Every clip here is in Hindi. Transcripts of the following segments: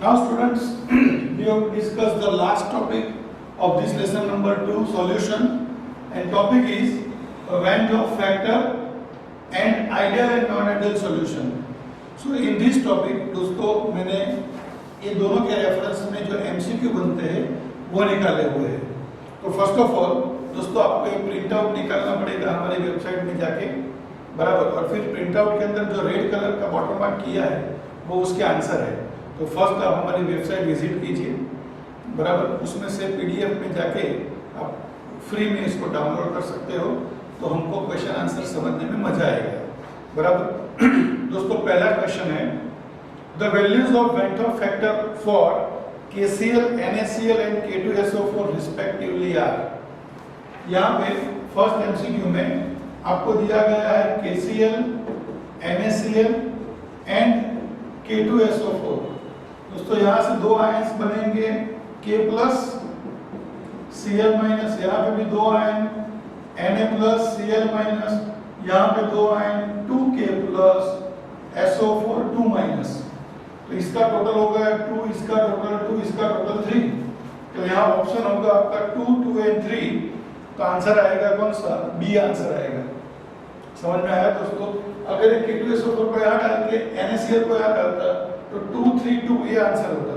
Now students, we have discussed the last topic of this lesson number 2, solution, and topic is range of factor and ideal and non-ideal solution. So in this topic दोस्तों मैंने ये दोनों के रेफरेंस में जो MCQ बनते हैं वो निकाले हुए हैं. तो फर्स्ट ऑफ ऑल दोस्तों आपको एक प्रिंट आउट निकालना पड़ेगा हमारी वेबसाइट में जाके, बराबर, और फिर प्रिंट आउट के अंदर जो रेड कलर का बॉटम मार्क किया है वो उसके आंसर है. तो फर्स्ट आप हमारी वेबसाइट विजिट कीजिए, बराबर, उसमें से PDF में जाके आप फ्री में इसको डाउनलोड कर सकते हो. तो हमको क्वेश्चन आंसर समझने में मजा आएगा, बराबर. दोस्तों पहला क्वेश्चन है the values of van't Hoff factor for KCl, NaCl and K2SO4 respectively are. यहाँ पे फर्स्ट MCQ में आपको दिया गया है KCl, NaCl एंड K2SO4. दोस्तों यहाँ से दो आयंस बनेंगे K प्लस Cl माइनस, यहाँ पे भी दो ion Na plus Cl minus, यहाँ पे दो ion 2K plus SO4 2 minus. तो इसका टोटल होगा 2, इसका टोटल 2, इसका टोटल 3. तो यहाँ ऑप्शन होगा आपका 2, 2 एंड 3. तो आंसर आएगा कौन सा? बी आंसर आएगा. समझ में आया दोस्तों? अगर K2SO4 को यहाँ डाल के NaCl को यहाँ डालता तो 2, 3, 2 ये आंसर होता.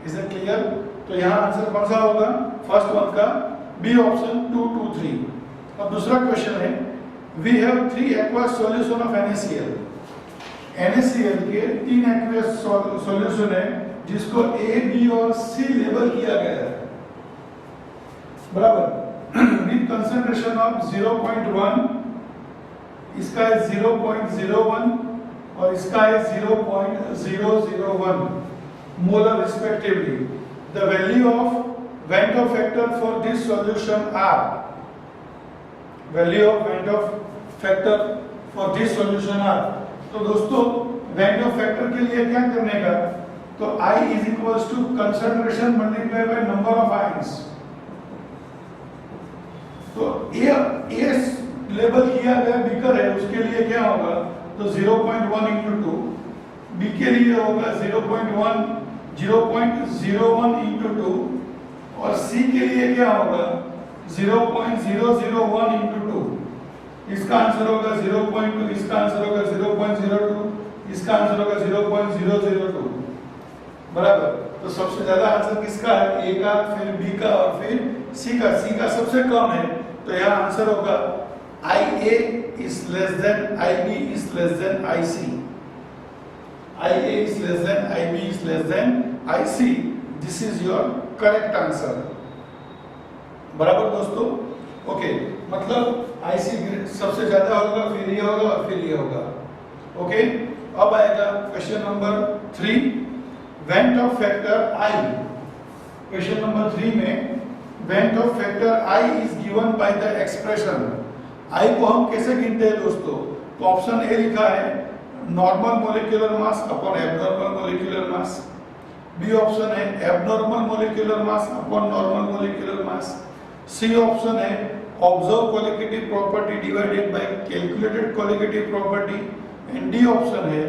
Is it clear? तो यहाँ आंसर कौन सा होगा? फर्स्ट वन का बी ऑप्शन 2, 2, 3. अब दूसरा क्वेश्चन है we have 3 aqueous solution of NaCl. NaCl के 3 एक्वस सॉल्यूशन है जिसको A, B और C लेबल किया गया है, बराबर, विद कंसंट्रेशन ऑफ 0.1, इसका है 0.01 और इसका है 0.001 molar respectively. The value of van't Hoff factor for this solution are. Value of van't Hoff factor for this solution are. तो दोस्तों वेंट ऑफ फैक्टर के लिए क्या करने का? तो I is equals to concentration multiply by number of ions. तो A लेबल किया गया बीकर है, उसके लिए क्या होगा? तो 0.1 into 2. B के लिए होगा 0.1 into 2 और C के लिए क्या होगा? 0.001 into 2. इसका आंसर होगा 0.2, इसका आंसर होगा 0.02, इसका आंसर होगा 0.002, बराबर. तो सबसे ज्यादा आंसर किसका है? A का, फिर B का और फिर C का. C का सबसे कम है, तो यहाँ आंसर होगा IA is less than IB is less than IC. IA is less than IB is less than IC. This is your correct answer. बराबर दोस्तों? ओके, मतलब IC सबसे ज्यादा होगा, फिर ये होगा और फिर ये होगा. ओके, अब आएगा question number 3, went Hoff factor I. Question number 3 में went Hoff factor I is given by the expression. I को हम कैसे गिनते हैं दोस्तों? तो ऑप्शन ए लिखा है normal molecular mass upon abnormal molecular mass. B option है abnormal molecular mass upon normal molecular mass. C option है observe colligative property divided by calculated colligative property. And D option है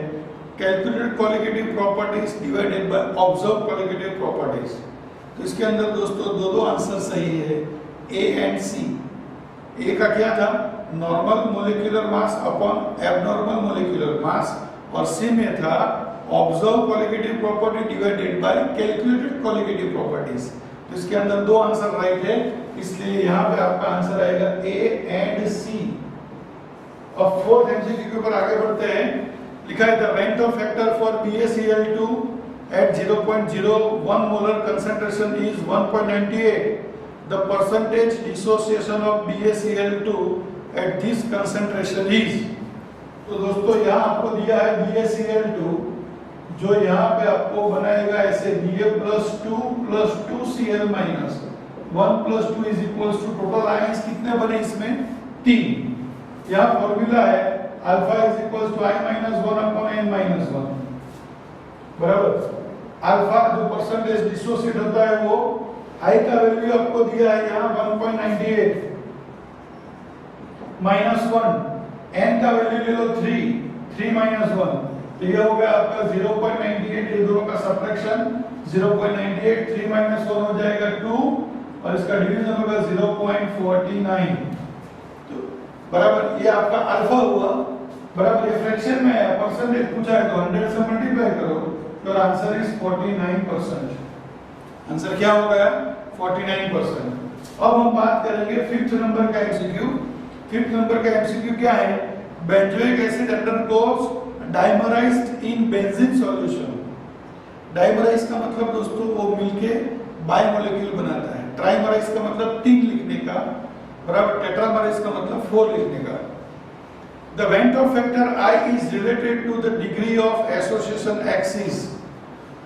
calculated colligative properties divided by observe colligative properties. तो इसके अंदर दोस्तों दो आंसर सही है, ए एंड सी. ए का क्या था? Normal molecular mass upon abnormal molecular मास, और सी में था observe colligative property divided by calculated colligative properties. तो इसके अंदर दो आंसर राइट है, इसलिए यहाँ पे आपका आंसर आएगा ए एंड सी. अब फोर्थ MCQ के ऊपर आगे बढ़ते हैं. लिखा है the went Hoff factor for BaCl2 at 0.01 molar concentration is 1.98. The percentage dissociation of BaCl2 at this concentration is. तो दोस्तों यहाँ आपको दिया है BaCl2, जो यहाँ पे आपको बनाएगा ऐसे Ba plus 2 plus 2Cl minus 1 plus 2 is equals to total ions कितने बने इसमें? 3. यहाँ फॉर्मूला है alpha is equals to I minus 1 upon N minus 1, बराबर. अल्फा जो परसेंटेज डिसोसिएट होता है वो I का वैल्यू आपको दिया है यहाँ 1.98 माइनस 1. N का वैल्यू ले लो 3 माइनस 1, तो ये हो गया आपका 0.98. ये दोनों का सब्ट्रैक्शन 0.98, 3 माइनस 1 हो जाएगा 2 और इसका डिवीजन होगा 0.49। तो बराबर ये आपका अल्फा हुआ, बराबर ये फ्रैक्शन में है, परसेंटेज पूछा है तो 100 से मल्टीप्लाई करो तो आंसर इज 49%। आंसर क्या हो गया? 49%। अब हम बात करेंगे फिफ्थ नंबर का एमसीक्यू। फिफ्थ नंबर का एमसीक्यू क्या है? Benzoic acid undergoes dimerized in benzene solution. Dimerize का मतलब दोस्तों वो मिलके बाइमोलेक्यूल बनाता है। ट्राइमराइज का मतलब 3 लिखने का, बराबर। टेट्रामराइज का मतलब 4 लिखने का। The Van't Hoff factor I is related to the degree of association X is।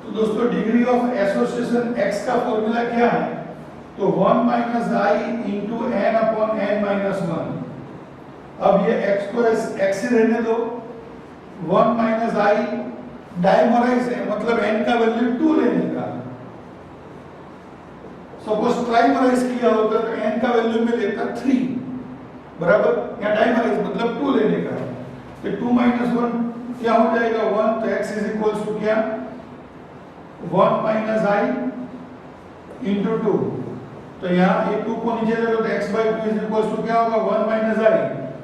तो दोस्तों डिग्री ऑफ एसोसिएशन x का फॉर्मूला क्या है? तो 1 minus i into n upon n minus 1। अब ये x को x ही रहने दो, 1 माइनस आई डाइमराइज है मतलब n का वैल्यू 2 लेने का। सपोज ट्राइमराइज किया होता तो n का वैल्यू में लेता 3, बराबर। या डाइमराइज मतलब 2 लेने का। तो 2 माइनस 1 क्या हो जाएगा? 1। तो x इज इक्वल्स टू क्या? 1 माइनस आई इंटू 2। तो यहाँ ये 2 को नीचे ले लो तो x by 2 is equals to क्या होगा? 1 माइनस आई।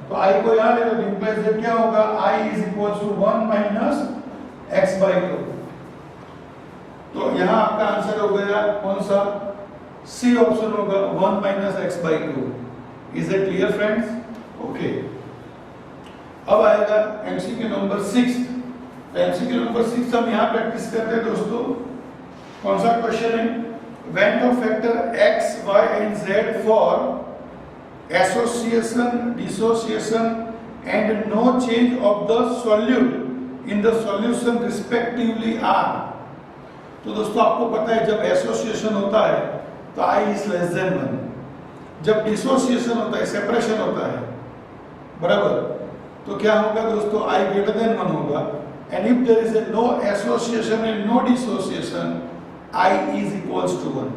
तो i को यहाँ ले लो तो इंप्लाइज दैट क्या होगा? i is equals to 1 minus x by 2। तो यहाँ आपका आंसर हो गया कौन सा? सी ऑप्शन होगा 1 minus x by 2। Is it clear friends? Okay. अब आएगा एमसीक्यू नंबर 6। तो एमसीक्यू नंबर 6 हम यहाँ प्रैक्टिस करते हैं दोस्तों। कौन सा क्वेश्चन है? Van't Hoff factor x, y and z for association, dissociation and no change of the solute in the solution respectively are। तो दोस्तों आपको पता है जब एसोसिएशन होता है तो i is less than 1, जब डिसोसिएशन होता है, सेपरेशन होता है, बराबर, तो क्या होगा दोस्तों? i greater than 1 होगा। and if there is a no association and no dissociation, I is equals to 1।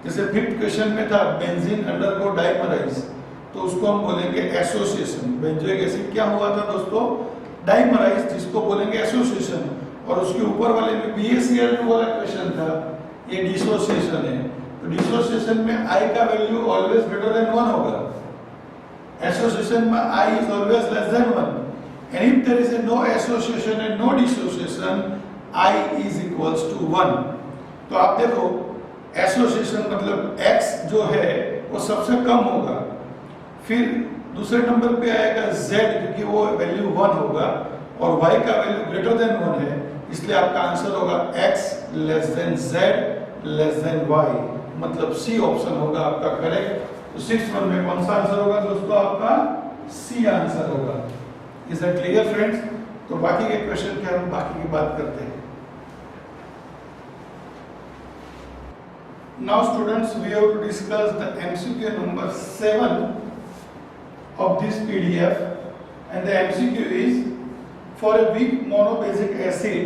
जैसे फिफ्थ क्वेश्चन में था बेंजीन अंडरगो डाइमराइज, तो उसको हम बोलेंगे एसोसिएशन। बेंजोइक एसिड क्या हुआ था दोस्तों? डाइमराइज, जिसको बोलेंगे एसोसिएशन। और उसके ऊपर वाले में BaCl2 वाला क्वेश्चन था, ये डिसोसिएशन है। तो डिसोसिएशन में I का वैल्यू ऑलवेज ग्रेटर देन 1 होगा, एसोसिएशन में I is always less than 1। and if there is a no association and no dissociation, I is equals to 1। तो आप देखो एसोसिएशन मतलब x जो है वो सबसे कम होगा, फिर दूसरे नंबर पे आएगा z क्योंकि वो वैल्यू 1 होगा और y का वैल्यू ग्रेटर देन 1 है, इसलिए आपका आंसर होगा x less than z less than y, मतलब सी ऑप्शन होगा आपका करेक्ट। तो 6 वन में कौन सा आंसर होगा दोस्तों? आपका सी आंसर होगा। Is that clear friends? तो बाकी के क्वेश्चन के हम बाकी की बात करते हैं। Now students, we have to discuss the MCQ number 7 of this PDF, and the MCQ is for a weak monobasic acid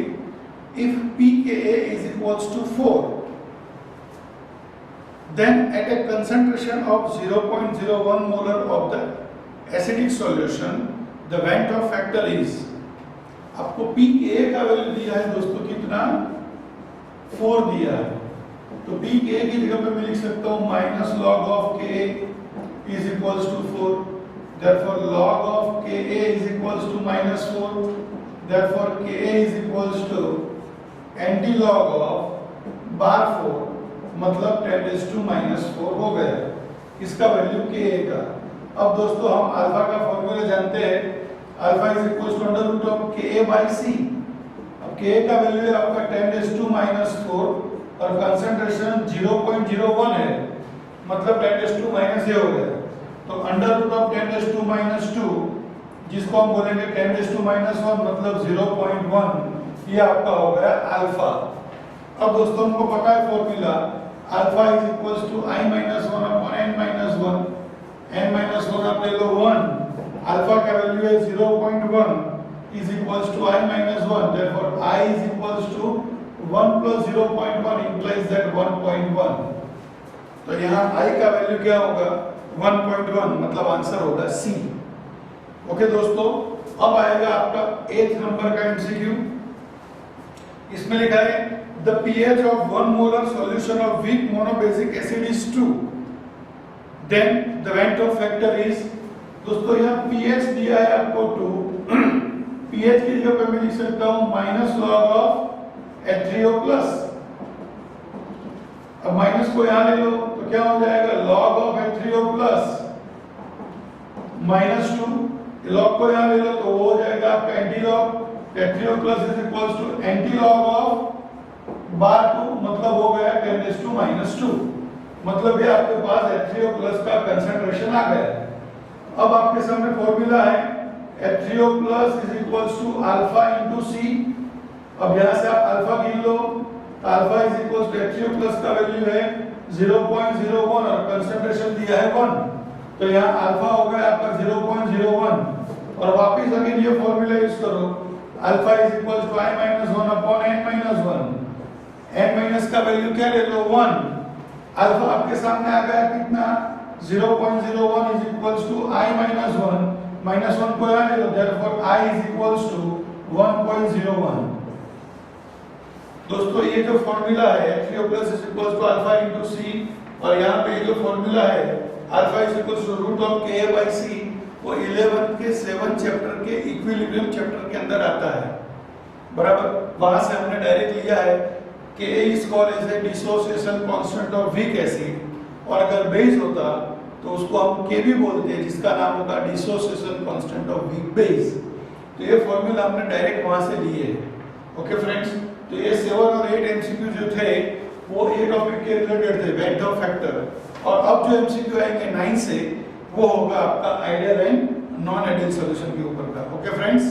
if pKa is equals to 4, then at a concentration of 0.01 molar of the acidic solution the Van't Hoff factor is। आपको pKa का वैल्यू दिया है दोस्तों कितना? 4 दिया है। तो pKa की जगह पे मैं लिख सकता हूँ minus log of Ka is equals to 4, therefore log of Ka is equals to minus 4, therefore Ka is equals to anti-log of बार 4 मतलब 10⁻⁻⁴ हो गया इसका वैल्यू Ka का। अब दोस्तों हम अल्फा का फॉर्मूला जानते हैं, alpha is equals to under root of Ka by C। अब Ka का वैल्यू है आपका 10⁻⁴ और कंसंट्रेशन 0.01 है मतलब 10⁻⁻ हो गया। तो अंडर रूट ऑफ 10⁻², जिसको हम बोलेंगे 10⁻⁻1 मतलब 0.1, ये आपका हो गया अल्फा। अब दोस्तों हमको पता है formula, alpha is equals to i - 1 upon n - 1, n - 1 आप ले लो 1, अल्फा का वैल्यू है 0.1 is equals to i - 1, therefore i is equals to 1 plus 0.1 implies that 1.1। तो यहाँ i का वैल्यू क्या होगा? 1.1 मतलब आंसर होगा सी। ओके दोस्तों, अब आएगा आपका 8th नंबर का एमसीक्यू। इसमें लिखा है the pH of 1 molar solution of weak monobasic acid is 2, then the Van't Hoff factor is, दोस्तों यहाँ pH दिया है आपको 2, pH की जगह पे मैं लिख सकता हूँ minus log of H3O plus. अब माइनस को यहाँ ले लो तो क्या हो जाएगा, log of H3O plus minus 2, log को यहाँ ले लो तो वो हो जाएगा आपका anti log H3O plus is equals to anti log of bar 2, मतलब हो गया 10⁻², मतलब ये आपके पास H3O प्लस का कंसंट्रेशन आ गया। अब आपके सामने फॉर्मूला है H3O plus is equals to alpha into c. अब यहाँ से आप अल्फा गिन लो, alpha is equals to H3O plus का वैल्यू है 0.01 और कंसंट्रेशन दिया है 1, तो यहाँ अल्फा हो गया आपका 0.01 और वापस अगेन ये फॉर्मूला यूज करो, alpha is equals to i - 1 upon n - 1, n minus का वैल्यू क्या ले लो 1, अल्फा आपके सामने आ गया कितना 0.01 इज इक्वल्स टू i - 1, -1 को यहाँ ले लो, therefore i is equals to 1.01। दोस्तों ये जो फॉर्मूला है H3O plus is equals to alpha into c, और यहाँ पे ये जो फॉर्मूला है alpha is equals to root of Ka/C, वो 11 के 7 चैप्टर के इक्विलिब्रियम चैप्टर के अंदर आता है, बराबर। वहां से हमने डायरेक्ट लिया है Ka is called as a dissociation constant of weak acid, और अगर बेस होता तो उसको हम Kb बोलते हैं, जिसका नाम होगा dissociation constant of weak base. तो ये फॉर्मूला हमने डायरेक्ट वहां से लिए है। ओके फ्रेंड्स, तो ये 7 और 8 एमसीक्यू जो थे वो ये टॉपिक के रिलेटेड थे, वेंट ऑफ फैक्टर, और अब जो एमसीक्यू आएंगे 9 से वो होगा आपका ideal and non ideal solution के ऊपर का। Okay friends,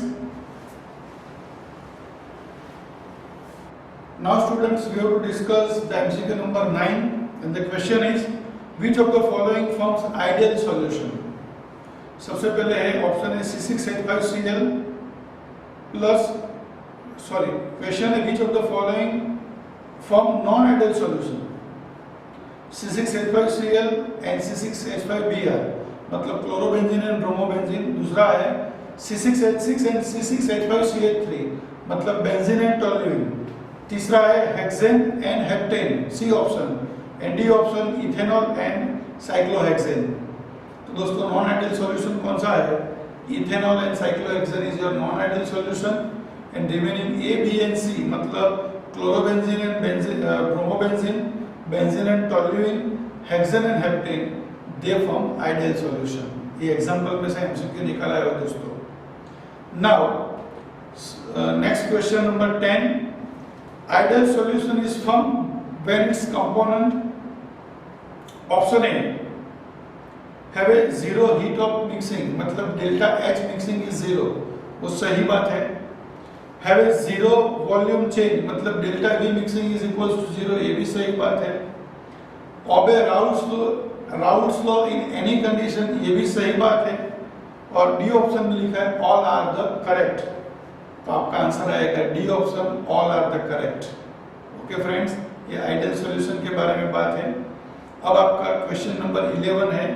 now students we have to discuss the MCQ number 9 and the question is which of the following forms ideal solution. सबसे पहले है ऑप्शन है C6H5Cl प्लस, सॉरी क्वेश्चन है which of the following form non ideal solution, C6H5Cl and C6H5Br, मतलब क्लोरोबेंजीन एंड ब्रोमोबेंजीन। दूसरा है C6H6 एंड C6H5CH3, मतलब बेंजीन एंड टोल्यूइन। तीसरा है hexane and heptane, C option, and D option ethanol and cyclohexane. तो दोस्तों नॉन आइडियल सॉल्यूशन कौन सा है, ethanol and cyclohexane is your non ideal solution, and remaining A B and C मतलब chlorobenzene and bromobenzene, benzene and toluene, hexane and heptane, they form ideal solution. ये एग्जांपल में से एमसीक्यू निकाला है दोस्तों। Now next question number 10, ideal solution is formed when its component, option A, have a zero heat of mixing, मतलब delta H mixing is zero, वो सही बात है। have a zero volume change, मतलब delta V mixing is equals to zero, ये भी सही बात है। obey Raoult's law in any condition, ये भी सही बात है। और डी ऑप्शन में लिखा है all are the correct, तो आपका आंसर आएगा D option, all are the correct. Okay friends, ये आइडियल सॉल्यूशन के बारे में बात है। अब आपका क्वेश्चन नंबर 11 है,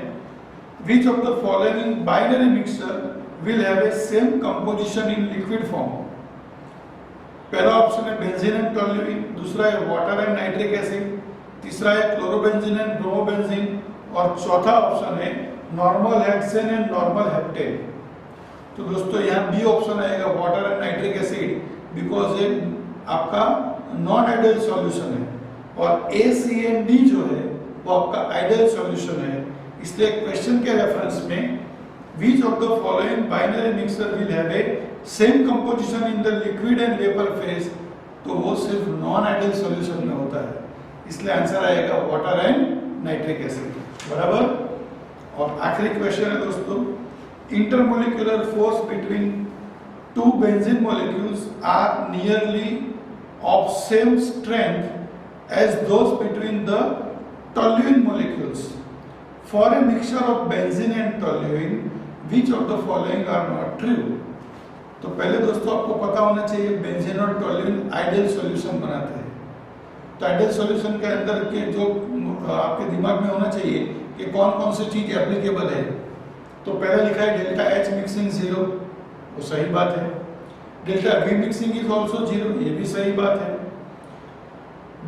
which of the following binary mixture will have a same composition in liquid form. पहला ऑप्शन है बेंजीन एंड टोल्यूइन, दूसरा है वाटर एंड नाइट्रिक एसिड, तीसरा है क्लोरोबेंजीन एंड ब्रोमोबेंजीन, और चौथा ऑप्शन है normal hexane and normal heptane. तो दोस्तों यहाँ बी ऑप्शन आएगा water and nitric acid, because ये आपका नॉन आइडियल सॉल्यूशन है, और ए सी एंड डी जो है वो आपका आइडियल सॉल्यूशन है। इसलिए क्वेश्चन के रेफरेंस में which of the following binary mixture will have a same composition in the liquid and vapour phase, तो वो सिर्फ नॉन आइडियल सॉल्यूशन में होता है, इसलिए आंसर आएगा वाटर एंड नाइट्रिक एसिड, बराबर। और आखिरी क्वेश्चन है दोस्तों, intermolecular force between two benzene molecules are nearly of same strength as those between the toluene molecules. For a mixture of benzene and toluene, which of the following are not true? तो पहले दोस्तों आपको पता होना चाहिए बेंजीन और टोल्यूइन आइडियल सॉल्यूशन बनाते हैं। तो आइडियल सॉल्यूशन के अंदर के जो आपके दिमाग में होना चाहिए कि कौन कौन सी चीज एप्लीकेबल है। तो पहले लिखा है डेल्टा एच मिक्सिंग जीरो, वो सही बात है। Delta V mixing is also zero, ये भी सही बात है।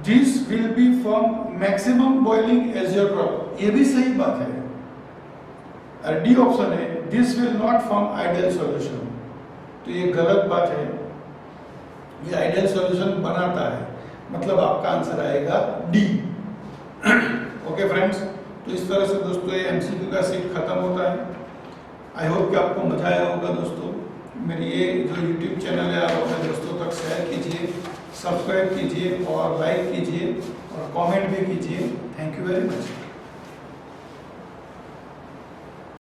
This will be from maximum boiling azeotrope, ये भी सही बात है। डी ऑप्शन है this will not form ideal solution, तो ये गलत बात है, ये आइडियल सॉल्यूशन बनाता है, मतलब आपका आंसर आएगा डी। ओके फ्रेंड्स, तो इस तरह से दोस्तों ये एमसीक्यू का सेट खत्म होता है। आई होप कि आपको मजा आया होगा दोस्तों। मेरी ये जो यूट्यूब चैनल है आप अपने दोस्तों तक शेयर कीजिए, सब्सक्राइब कीजिए और लाइक कीजिए और कमेंट भी कीजिए। Thank you very much.